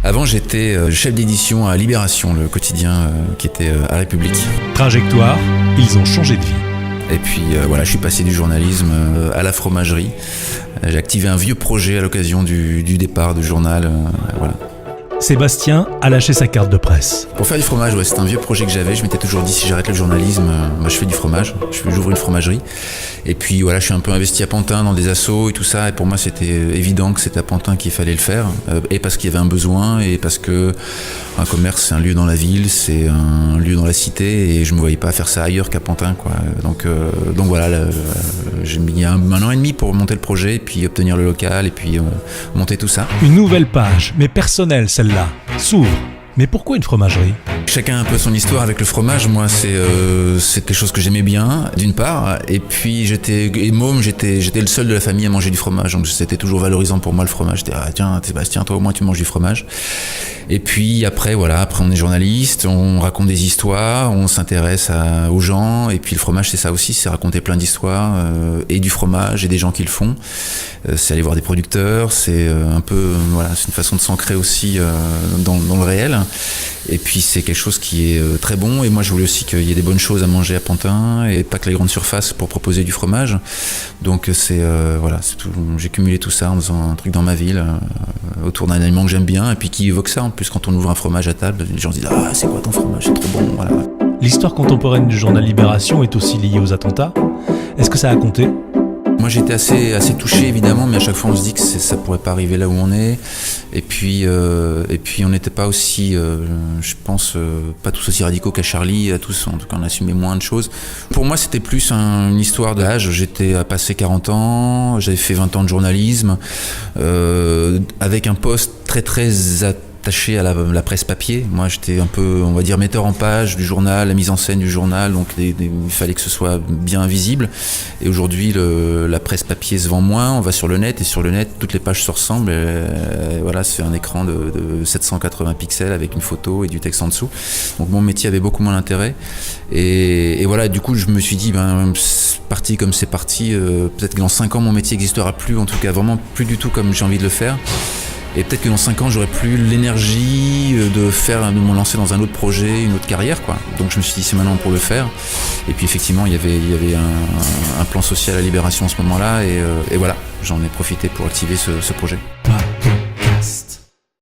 Avant, j'étais chef d'édition à Libération, le quotidien qui était à République. Trajectoire, ils ont changé de vie. Et puis voilà, je suis passé du journalisme à la fromagerie. J'ai activé un vieux projet à l'occasion du départ du journal. Voilà. Sébastien a lâché sa carte de presse. Pour faire du fromage, c'est un vieux projet que j'avais. Je m'étais toujours dit, si j'arrête le journalisme, je fais du fromage. J'ouvre une fromagerie. Et puis voilà, je suis un peu investi à Pantin dans des assos et tout ça. Et pour moi, c'était évident que c'était à Pantin qu'il fallait le faire. Et parce qu'il y avait un besoin, et parce que un commerce, c'est un lieu dans la ville, c'est un lieu dans la cité. Et je me voyais pas faire ça ailleurs qu'à Pantin, quoi. Donc voilà, j'ai mis un an et demi pour monter le projet, puis obtenir le local, et puis monter tout ça. Une nouvelle page, mais personnelle celle-là, s'ouvre. Mais pourquoi une fromagerie ? Chacun a un peu son histoire avec le fromage. Moi, c'est quelque chose que j'aimais bien, d'une part. Et puis, j'étais le seul de la famille à manger du fromage. Donc, c'était toujours valorisant pour moi, le fromage. J'étais, tiens, Sébastien, toi, au moins, tu manges du fromage. Et puis, après, on est journaliste, on raconte des histoires, on s'intéresse aux gens. Et puis, le fromage, c'est ça aussi, c'est raconter plein d'histoires, et du fromage, et des gens qui le font. C'est aller voir des producteurs, c'est un peu, c'est une façon de s'ancrer aussi dans le réel. Et puis c'est quelque chose qui est très bon, et moi je voulais aussi qu'il y ait des bonnes choses à manger à Pantin et pas que les grandes surfaces pour proposer du fromage. Donc c'est tout, j'ai cumulé tout ça en faisant un truc dans ma ville autour d'un aliment que j'aime bien et puis qui évoque ça. En plus, quand on ouvre un fromage à table, les gens se disent c'est quoi ton fromage, c'est trop bon, voilà. L'histoire contemporaine du journal Libération est aussi liée aux attentats. Est-ce que ça a compté ? Moi j'étais assez touché évidemment, mais à chaque fois on se dit que ça pourrait pas arriver là où on est. Et puis on n'était pas aussi, je pense, pas tous aussi radicaux qu'à Charlie, à tous, en tout cas on assumait moins de choses. Pour moi c'était plus une histoire d'âge. J'étais passé 40 ans, j'avais fait 20 ans de journalisme, avec un poste très attaché à la presse papier. Moi j'étais un peu, on va dire, metteur en page du journal, la mise en scène du journal, donc il fallait que ce soit bien visible. Et aujourd'hui la presse papier se vend moins, on va sur le net, et sur le net toutes les pages se ressemblent, et voilà, c'est un écran de 780 pixels avec une photo et du texte en dessous. Donc mon métier avait beaucoup moins d'intérêt, et voilà, du coup je me suis dit, parti comme c'est parti, peut-être que dans 5 ans mon métier n'existera plus, en tout cas vraiment plus du tout comme j'ai envie de le faire. Et peut-être que dans 5 ans, j'aurais plus l'énergie de me lancer dans un autre projet, une autre carrière, quoi. Donc je me suis dit, c'est maintenant pour le faire. Et puis effectivement, il y avait un plan social à Libération en ce moment-là, et voilà, j'en ai profité pour activer ce projet. Ouais.